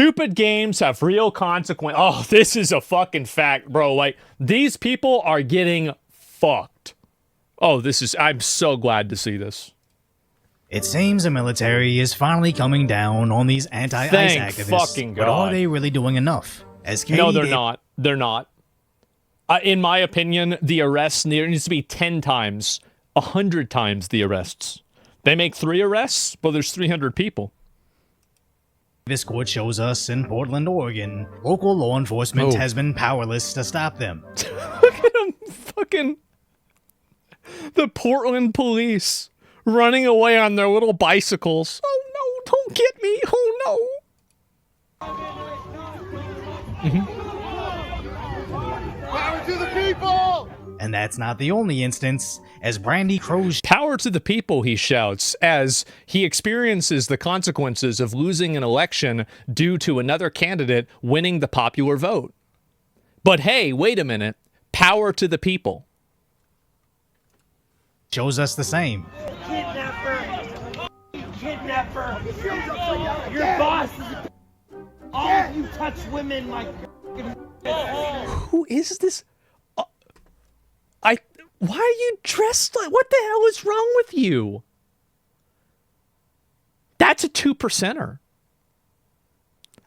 Stupid games have real consequence. Oh, this is a fucking fact, bro. Like, these people are getting fucked. Oh, I'm so glad to see this. It seems the military is finally coming down on these anti-ICE Thank activists. fucking God. But are they really doing enough? No, they're not. They're not. In my opinion, the arrests needs to be 10 times, 100 times the arrests. They make 3 arrests, but there's 300 people. This court shows us in Portland, Oregon, local law enforcement has been powerless to stop them. Look at them, fucking the Portland police running away on their little bicycles. Oh no, don't get me. Oh no. Power to the people! And that's not the only instance, as Brandy Crow's Power to the people, he shouts, as he experiences the consequences of losing an election due to another candidate winning the popular vote. But hey, wait a minute. Power to the people. shows us the same. Kidnapper! Kidnapper! Your boss is all of you touch women like Who is this? Why are you dressed like? What the hell is wrong with you? That's a 2%er.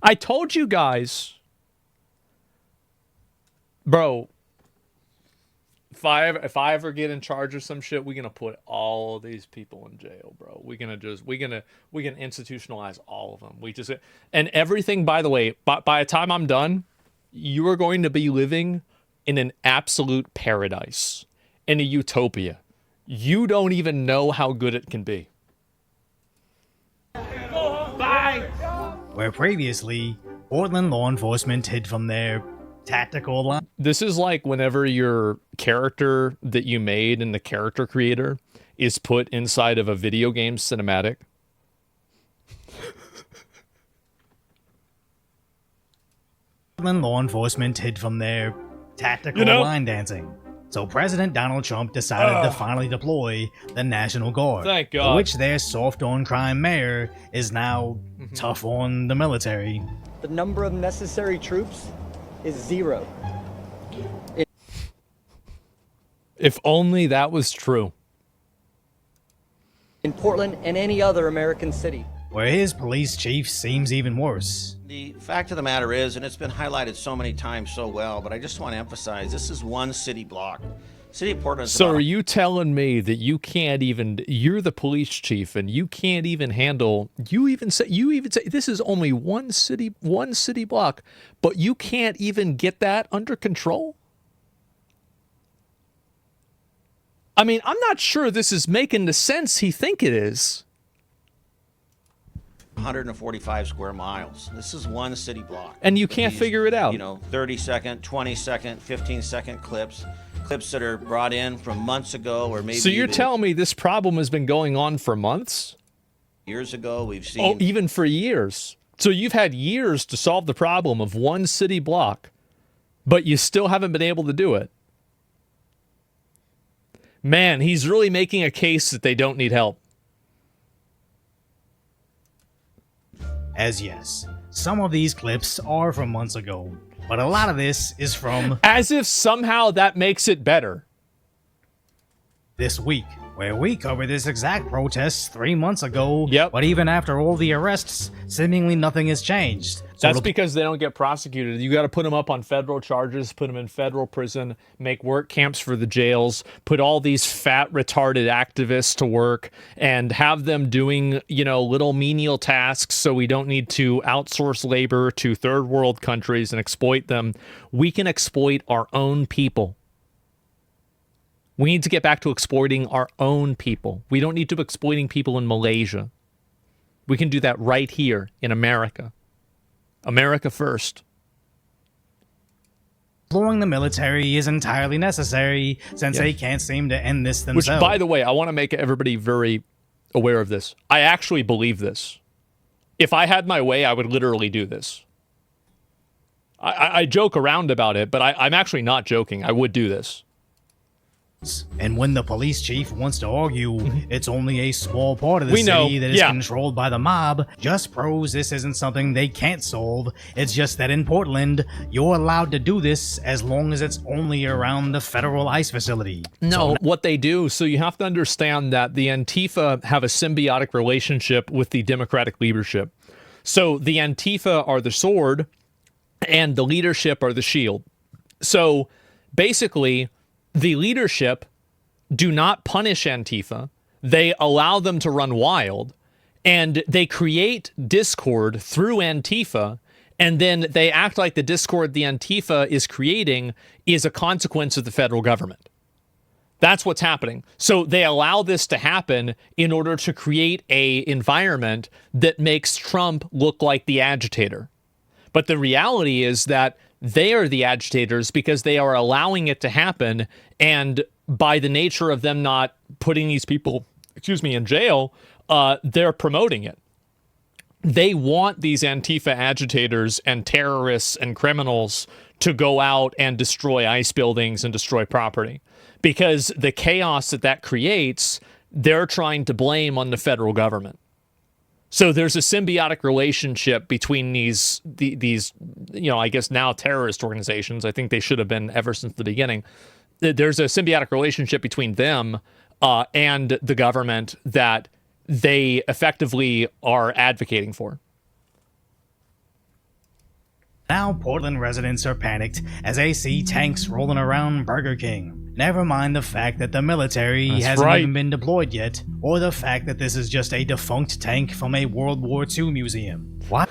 I told you guys, bro. If I ever get in charge of some shit, we're gonna put all of these people in jail, bro. We're gonna institutionalize all of them. And everything. By the way, by the time I'm done, you are going to be living in an absolute paradise, in a utopia. You don't even know how good it can be. Bye! Where previously, Portland law enforcement hid from their tactical line. This is like whenever your character that you made in the character creator is put inside of a video game cinematic. Portland law enforcement hid from their tactical line dancing. So President Donald Trump decided to finally deploy the National Guard. Thank God. For which their soft-on-crime mayor is now tough on the military. The number of necessary troops is 0. If only that was true. In Portland and any other American city. Where his police chief seems even worse. The fact of the matter is, and it's been highlighted so many times so well, but I just want to emphasize, this is one city block. City of Portland. So are you telling me that you can't even, you're the police chief and you can't even handle, you even say this is only one city block, but you can't even get that under control? I mean, I'm not sure this is making the sense he think it is. 145 square miles. This is one city block. And you can't figure it out. 30-second, 20-second, 15-second clips that are brought in from months ago or maybe. So you're telling me this problem has been going on for months? Years ago, we've seen. Oh, even for years. So you've had years to solve the problem of one city block, but you still haven't been able to do it. Man, he's really making a case that they don't need help. As yes, some of these clips are from months ago, but a lot of this is from as if somehow that makes it better. This week, where we covered this exact protest 3 months ago. Yep. But even after all the arrests, seemingly nothing has changed. So That's because they don't get prosecuted. You got to put them up on federal charges, put them in federal prison, make work camps for the jails, put all these fat, retarded activists to work, and have them doing, little menial tasks so we don't need to outsource labor to third world countries and exploit them. We can exploit our own people. We need to get back to exploiting our own people. We don't need to be exploiting people in Malaysia. We can do that right here in America. America first. Deploying the military is entirely necessary since they can't seem to end this themselves. Which, by the way, I want to make everybody very aware of this. I actually believe this. If I had my way, I would literally do this. I joke around about it, but I'm actually not joking. I would do this. And when the police chief wants to argue it's only a small part of the We know, city that is yeah. controlled by the mob, just proves this isn't something they can't solve. It's just that in Portland, you're allowed to do this as long as it's only around the federal ICE facility. No, what they do, so you have to understand that the Antifa have a symbiotic relationship with the Democratic leadership. So the Antifa are the sword and the leadership are the shield. So basically, the leadership do not punish Antifa. They allow them to run wild, and they create discord through Antifa, and then they act like the discord the Antifa is creating is a consequence of the federal government. That's what's happening. So they allow this to happen in order to create a environment that makes Trump look like the agitator. But the reality is that they are the agitators because they are allowing it to happen, and by the nature of them not putting these people, in jail, they're promoting it. They want these Antifa agitators and terrorists and criminals to go out and destroy ICE buildings and destroy property, because the chaos that creates, they're trying to blame on the federal government. So there's a symbiotic relationship between these, I guess now terrorist organizations. I think they should have been ever since the beginning. There's a symbiotic relationship between them and the government that they effectively are advocating for. Now Portland residents are panicked as they see tanks rolling around Burger King. Never mind the fact that the military hasn't even been deployed yet, or the fact that this is just a defunct tank from a World War II museum. What?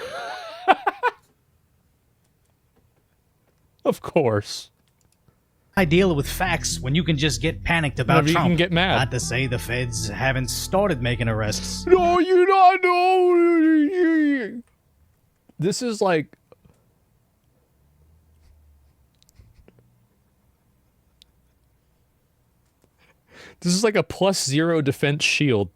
Of course. I deal with facts when you can just get panicked about Whenever Trump. you can get mad. Not to say the feds haven't started making arrests. No, you don't know. This is like... This is like a +0 defense shield.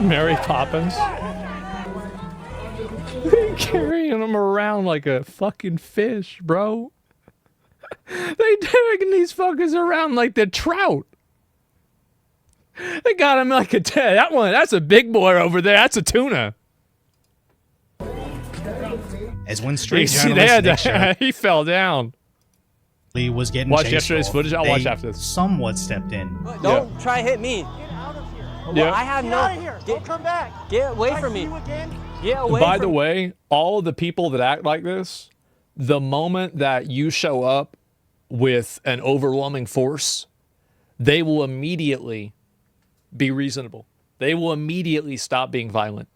Mary Poppins. Carrying them around like a fucking fish, bro. They dragging these fuckers around like they're trout. They got him like that's a big boy over there. That's a tuna. As when street journalist he fell down. Lee was getting Watch chased yesterday's off, footage. I'll they watch after this. somewhat stepped in. Don't try hit me. Yeah. I have no. Don't come back. Get away from me. Get away. By the way, all the people that act like this, the moment that you show up with an overwhelming force, they will immediately be reasonable. They will immediately stop being violent.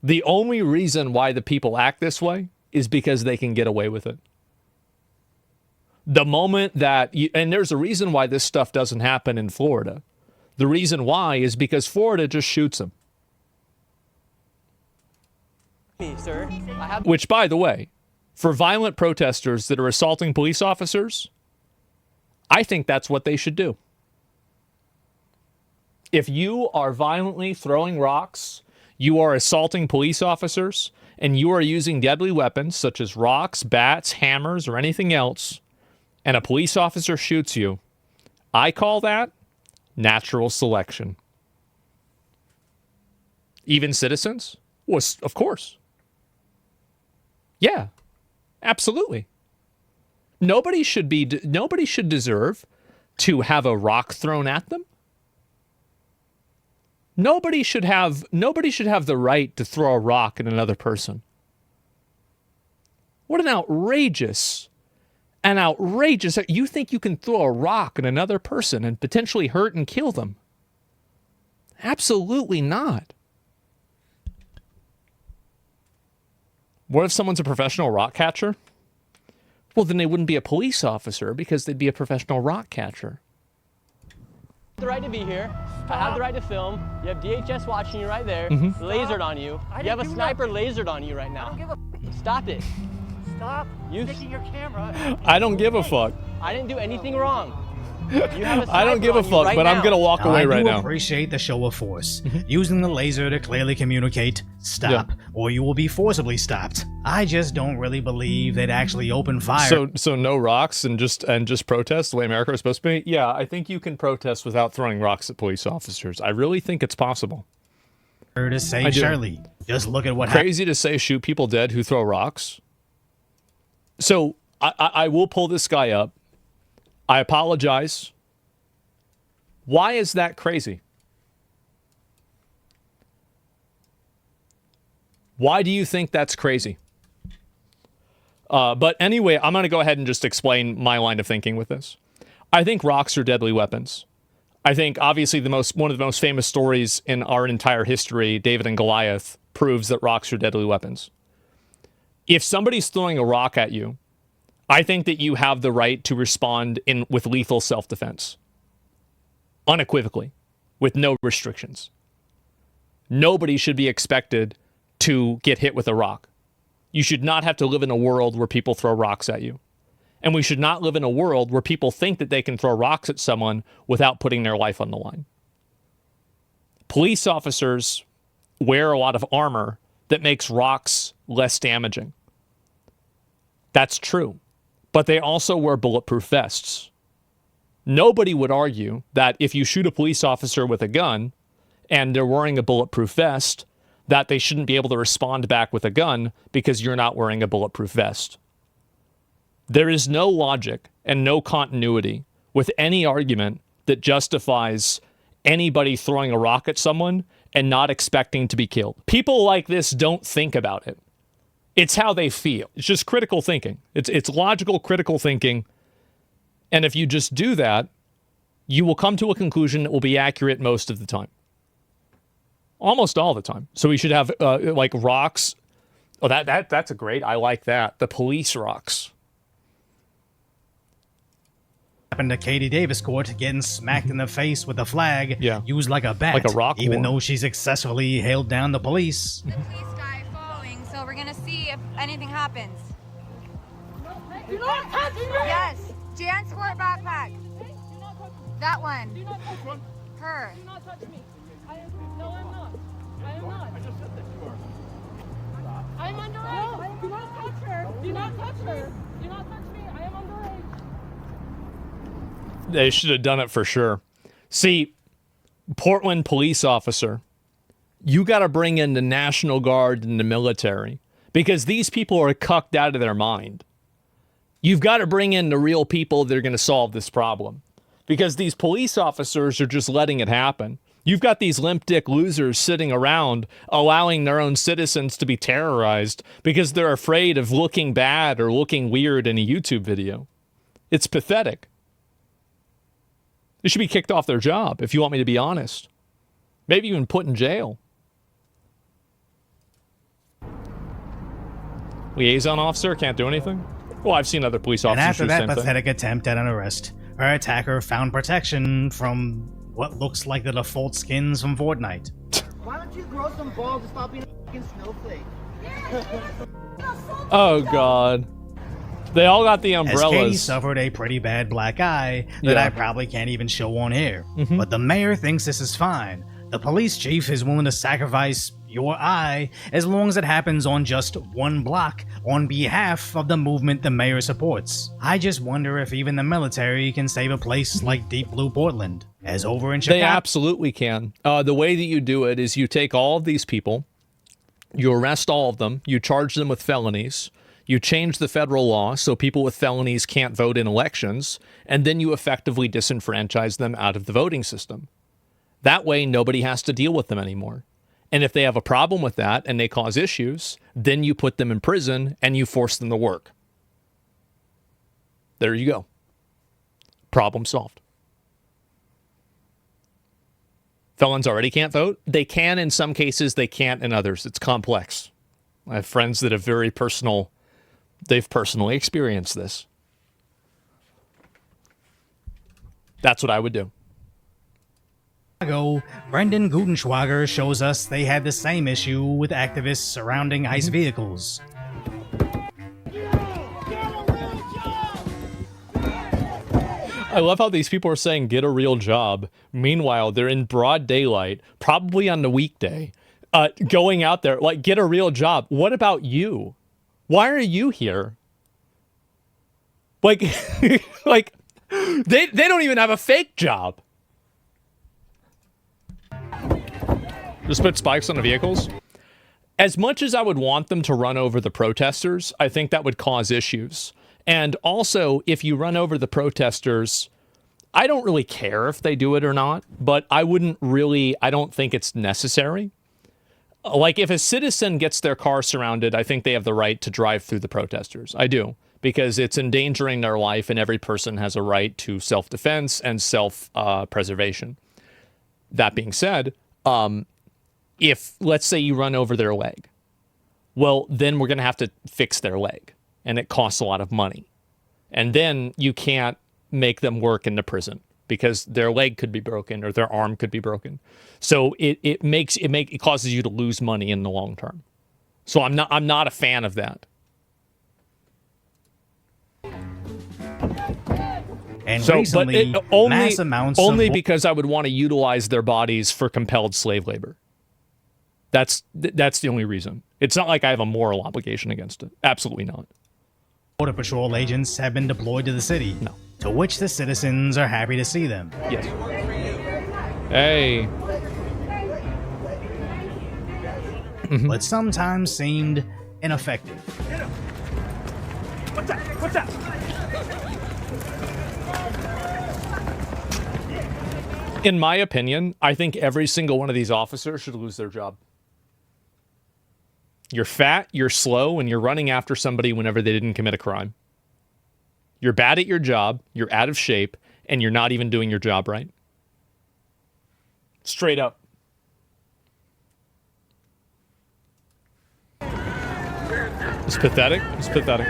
The only reason why the people act this way is because they can get away with it. The moment that and there's a reason why this stuff doesn't happen in Florida. The reason why is because Florida just shoots them. Sir. I have. Which, by the way, for violent protesters that are assaulting police officers, I think that's what they should do. If you are violently throwing rocks, you are assaulting police officers, and you are using deadly weapons such as rocks, bats, hammers, or anything else, and a police officer shoots you, I call that natural selection. Even citizens? Was of course. Yeah, absolutely. Nobody should deserve to have a rock thrown at them. Nobody should have the right to throw a rock at another person. What an outrageous, you think you can throw a rock at another person and potentially hurt and kill them? Absolutely not. What if someone's a professional rock catcher? Well, then they wouldn't be a police officer because they'd be a professional rock catcher. I have the right to be here. I have the right to film. You have DHS watching you right there. Lasered on you. You have a sniper lasered on you right now. Stop it. Stop taking your camera. I don't give a fuck. I didn't do anything wrong. You have a I don't sniper give a on you fuck, right but I'm now. gonna walk away right I do now. appreciate the show of force. Using the laser to clearly communicate, stop, or you will be forcibly stopped. I just don't really believe they'd actually open fire. So no rocks and just protest the way America is supposed to be? Yeah, I think you can protest without throwing rocks at police officers. I really think it's possible. To say I do. Shirley. Just look at what happened. Crazy to say shoot people dead who throw rocks. So I will pull this guy up. I apologize. Why is that crazy? Why do you think that's crazy? But anyway, I'm going to go ahead and just explain my line of thinking with this. I think rocks are deadly weapons. I think obviously one of the most famous stories in our entire history, David and Goliath, proves that rocks are deadly weapons. If somebody's throwing a rock at you, I think that you have the right to respond with lethal self-defense. Unequivocally, with no restrictions. Nobody should be expected to get hit with a rock. You should not have to live in a world where people throw rocks at you. And we should not live in a world where people think that they can throw rocks at someone without putting their life on the line. Police officers wear a lot of armor that makes rocks less damaging. That's true. But they also wear bulletproof vests. Nobody would argue that if you shoot a police officer with a gun and they're wearing a bulletproof vest, that they shouldn't be able to respond back with a gun because you're not wearing a bulletproof vest. There is no logic and no continuity with any argument that justifies anybody throwing a rock at someone and not expecting to be killed. People like this don't think about it. It's how they feel. It's just critical thinking. It's logical, critical thinking. And if you just do that, you will come to a conclusion that will be accurate most of the time. Almost all the time. So we should have like rocks. Oh, that's a great. I like that. The police rocks. Happened to Katie Davis Court getting smacked in the face with a flag used like a bat, like a rock even war. though she successfully held down the police. The police guy following, so we're gonna see if anything happens. Do not touch me! Yes, Jan Sport backpack. That one. Do not touch me. Her. Do not touch me. No, I'm not. I am not. I just said that you are. I'm underage. No, do not touch her. Do not touch her. Do not touch me. I am underage. They should have done it for sure. See, Portland police officer, you got to bring in the National Guard and the military because these people are cucked out of their mind. You've got to bring in the real people that are going to solve this problem because these police officers are just letting it happen. You've got these limp dick losers sitting around allowing their own citizens to be terrorized because they're afraid of looking bad or looking weird in a YouTube video. It's pathetic. They should be kicked off their job, if you want me to be honest. Maybe even put in jail. Liaison officer can't do anything? Well, I've seen other police And officers after do the that same thing. pathetic attempt at an arrest, our attacker found protection from what looks like the default skins from Fortnite. Why don't you grow some balls to stop being a fucking snowflake? Oh, God. They all got the As Katie umbrellas. suffered a pretty bad black eye that I probably can't even show on air. But the mayor thinks this is fine. The police chief is willing to sacrifice your eye as long as it happens on just one block on behalf of the movement the mayor supports. I just wonder if even the military can save a place like Deep Blue Portland. As over in Chicago, They absolutely can. The way that you do it is you take all of these people, you arrest all of them, you charge them with felonies, you change the federal law so people with felonies can't vote in elections, and then you effectively disenfranchise them out of the voting system. That way, nobody has to deal with them anymore. And if they have a problem with that and they cause issues, then you put them in prison and you force them to work. There you go. Problem solved. Felons already can't vote. They can in some cases, they can't in others. It's complex. I have friends that have they've personally experienced this. That's what I would do. Brendan Gutenschwager shows us they had the same issue with activists surrounding ICE vehicles. I love how these people are saying get a real job. Meanwhile, they're in broad daylight, probably on the weekday, going out there like get a real job. What about you? Why are you here? Like, like they don't even have a fake job. Just put spikes on the vehicles. As much as I would want them to run over the protesters, I think that would cause issues. And also, if you run over the protesters, I don't really care if they do it or not, but I don't think it's necessary. Like, if a citizen gets their car surrounded, I think they have the right to drive through the protesters. I do, because it's endangering their life, and every person has a right to self-defense and self-preservation. That being said, if, let's say, you run over their leg, well, then we're going to have to fix their leg, and it costs a lot of money. And then you can't make them work in the prison because their leg could be broken or their arm could be broken. So it causes you to lose money in the long term. So I'm not a fan of that. And so, recently, but only, mass amounts only of because I would want to utilize their bodies for compelled slave labor. That's the only reason. It's not like I have a moral obligation against it. Absolutely not. Border Patrol agents have been deployed to the city, No. to which the citizens are happy to see them. Yes. Hey. But sometimes seemed ineffective. What's that? What's that? In my opinion, I think every single one of these officers should lose their job. You're fat, you're slow, and you're running after somebody whenever they didn't commit a crime. You're bad at your job, you're out of shape, and you're not even doing your job right. Straight up. It's pathetic. It's pathetic.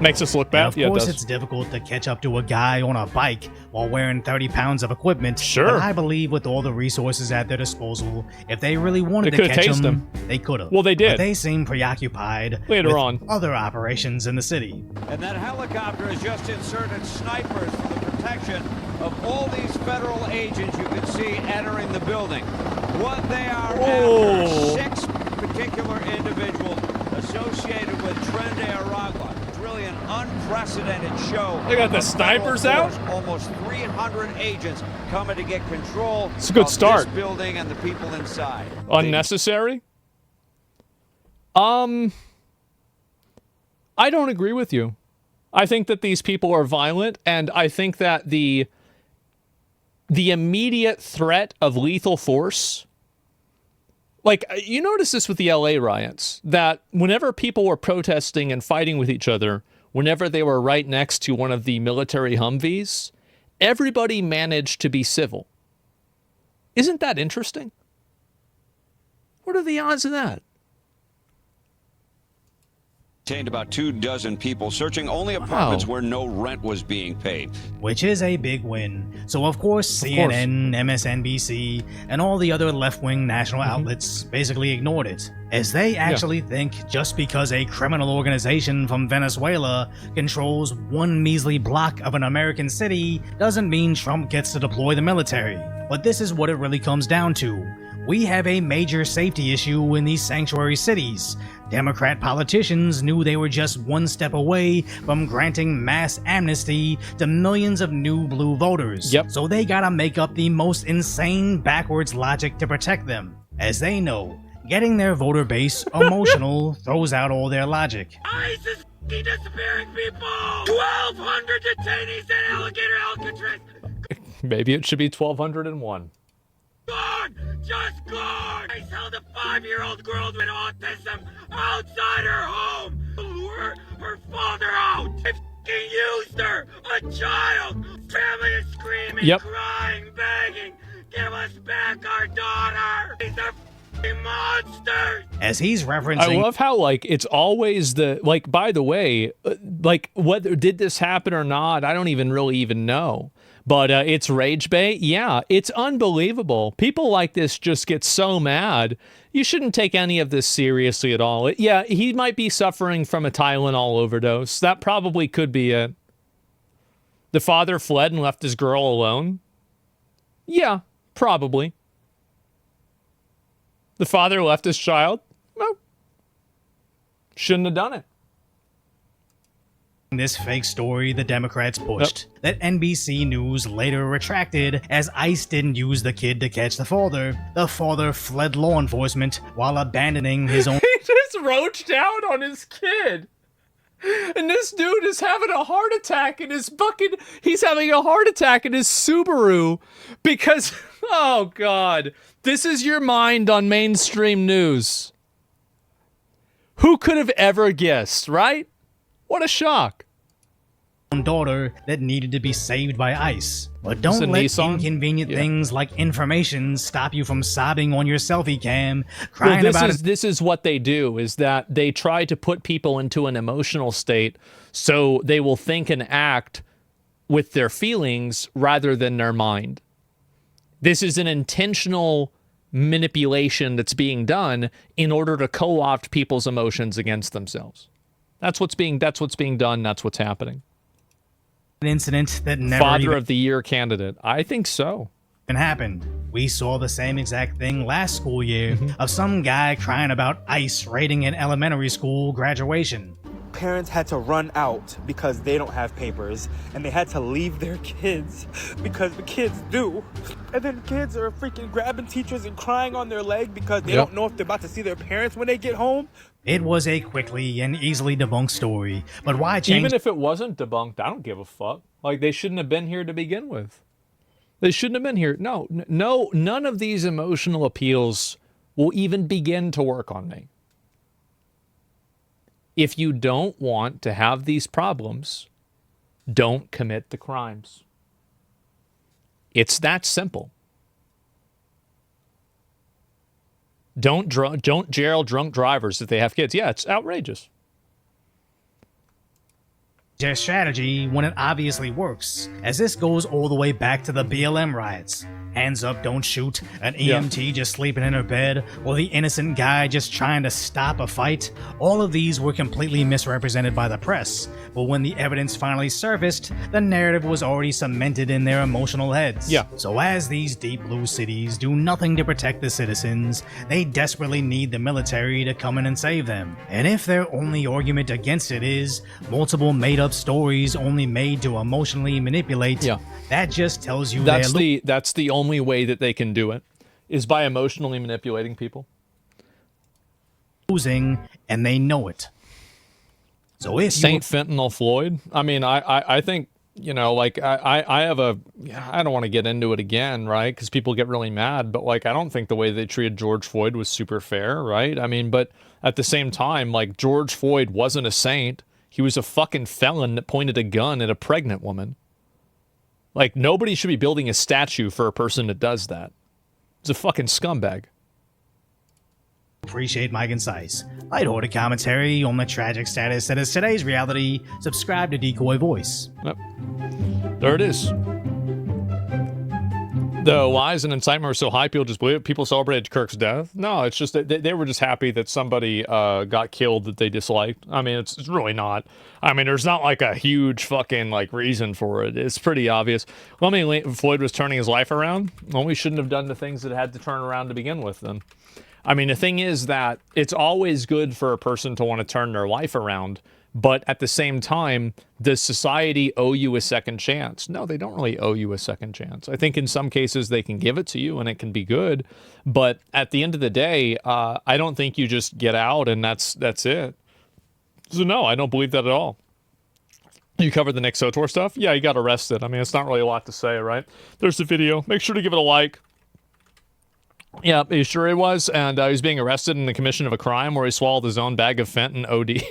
Makes us look bad. And of course, it's difficult to catch up to a guy on a bike while wearing 30 pounds of equipment. Sure. But I believe with all the resources at their disposal, if they really wanted They to could've catch tased him, they could have. Well, they did. But they seem preoccupied Later with on. other operations in the city. And that helicopter has just inserted snipers for the protection of all these federal agents you can see entering the building. What they are Oh. after, 6 particular individuals associated with Tren de Aragua. It's really an unprecedented show. They got the of snipers federal out? force. Almost 300 agents coming to get control It's a good of start. this building and the people inside. Unnecessary? I don't agree with you. I think that these people are violent, and I think that the immediate threat of lethal force, like, you notice this with the LA riots, that whenever people were protesting and fighting with each other, whenever they were right next to one of the military Humvees, everybody managed to be civil. Isn't that interesting? What are the odds of that? Detained about 24 people searching only apartments where no rent was being paid. Which is a big win. So of course CNN, MSNBC, and all the other left-wing national outlets basically ignored it, as they actually think just because a criminal organization from Venezuela controls one measly block of an American city doesn't mean Trump gets to deploy the military. But this is what it really comes down to. We have a major safety issue in these sanctuary cities. Democrat politicians knew they were just one step away from granting mass amnesty to millions of new blue voters. So they gotta make up the most insane backwards logic to protect them. As they know, getting their voter base emotional throws out all their logic. ICE is disappearing people! 1,200 detainees at Alligator Alcatraz! Maybe it should be 1,201. Guard! Just guard! ICE held a 5-year-old girl with autism outside her home! Lure her father out! They f***ing used her! A child! Family is screaming, crying, begging! Give us back our daughter! These are f***ing monsters! As he's referencing... I love how, like, it's always the... Like, by the way, like, whether did this happen or not, I don't even really know. But it's rage bait. Yeah, it's unbelievable. People like this just get so mad. You shouldn't take any of this seriously at all. Yeah, he might be suffering from a Tylenol overdose. That probably could be it. The father fled and left his girl alone? Yeah, probably. The father left his child? No. Shouldn't have done it. This fake story the Democrats pushed, that NBC News later retracted as ICE didn't use the kid to catch the father. The father fled law enforcement while abandoning his own... He just roached out on his kid. And this dude is having a heart attack in his fucking... He's having a heart attack in his Subaru because... Oh, God. This is your mind on mainstream news. Who could have ever guessed, right? What a shock. Daughter that needed to be saved by ICE. But don't let inconvenient things like information stop you from sobbing on your selfie cam, crying about it. This is what they do, is that they try to put people into an emotional state so they will think and act with their feelings rather than their mind. This is an intentional manipulation that's being done in order to co-opt people's emotions against themselves. That's what's being done. That's what's happening. An incident that never Father of the Year candidate. I think so. Happened. We saw the same exact thing last school year of some guy crying about ICE raiding an elementary school graduation. Parents had to run out because they don't have papers, and they had to leave their kids because the kids do. And then kids are freaking grabbing teachers and crying on their leg because they don't know if they're about to see their parents when they get home. It was a quickly and easily debunked story, but why change? Even if it wasn't debunked, I don't give a fuck. Like, they shouldn't have been here to begin with. They shouldn't have been here. No, none of these emotional appeals will even begin to work on me. If you don't want to have these problems, don't commit the crimes. It's that simple. Don't jail drunk drivers if they have kids. Yeah, it's outrageous. Their strategy when it obviously works, as this goes all the way back to the BLM riots. Hands up, don't shoot, an EMT just sleeping in her bed, or the innocent guy just trying to stop a fight. All of these were completely misrepresented by the press, but when the evidence finally surfaced, the narrative was already cemented in their emotional heads. Yeah. So as these deep blue cities do nothing to protect the citizens, they desperately need the military to come in and save them. And if their only argument against it is multiple made-up stories only made to emotionally manipulate, that just tells you that's the only way that they can do it, is by emotionally manipulating people. Losing, and they know it. So if Saint Fentanyl Floyd, I mean, I think, you know, like I don't want to get into it again, right? Because people get really mad, but like I don't think the way they treated George Floyd was super fair, right? I mean, but at the same time, like George Floyd wasn't a saint. He was a fucking felon that pointed a gun at a pregnant woman. Like, nobody should be building a statue for a person that does that. He's a fucking scumbag. Appreciate my concise, lighthearted commentary on the tragic status that is today's reality. Subscribe to Decoy Voice. Yep. There it is. The lies and incitement were so high, people just believe it. People celebrated Kirk's death. No, it's just that they were just happy that somebody got killed that they disliked. I mean, it's really not. I mean, there's not like a huge fucking like reason for it. It's pretty obvious. Well, I mean, Floyd was turning his life around. Well, we shouldn't have done the things that had to turn around to begin with then. I mean, the thing is that it's always good for a person to want to turn their life around. But at the same time, does society owe you a second chance? No, they don't really owe you a second chance. I think in some cases they can give it to you and it can be good. But at the end of the day, I don't think you just get out and that's it. So no, I don't believe that at all. You covered the Nick Sotor stuff? Yeah, he got arrested. I mean, it's not really a lot to say, right? There's the video. Make sure to give it a like. Yeah, he sure he was. And he was being arrested in the commission of a crime where he swallowed his own bag of fentanyl OD.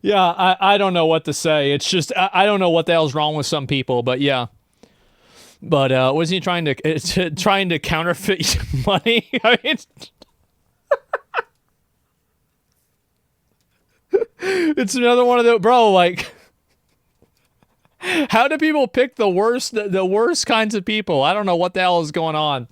Yeah, I don't know what to say. It's just, I don't know what the hell's wrong with some people, but yeah. But wasn't he trying to counterfeit money? I mean, it's another one of the, bro, like, how do people pick the worst kinds of people? I don't know what the hell is going on.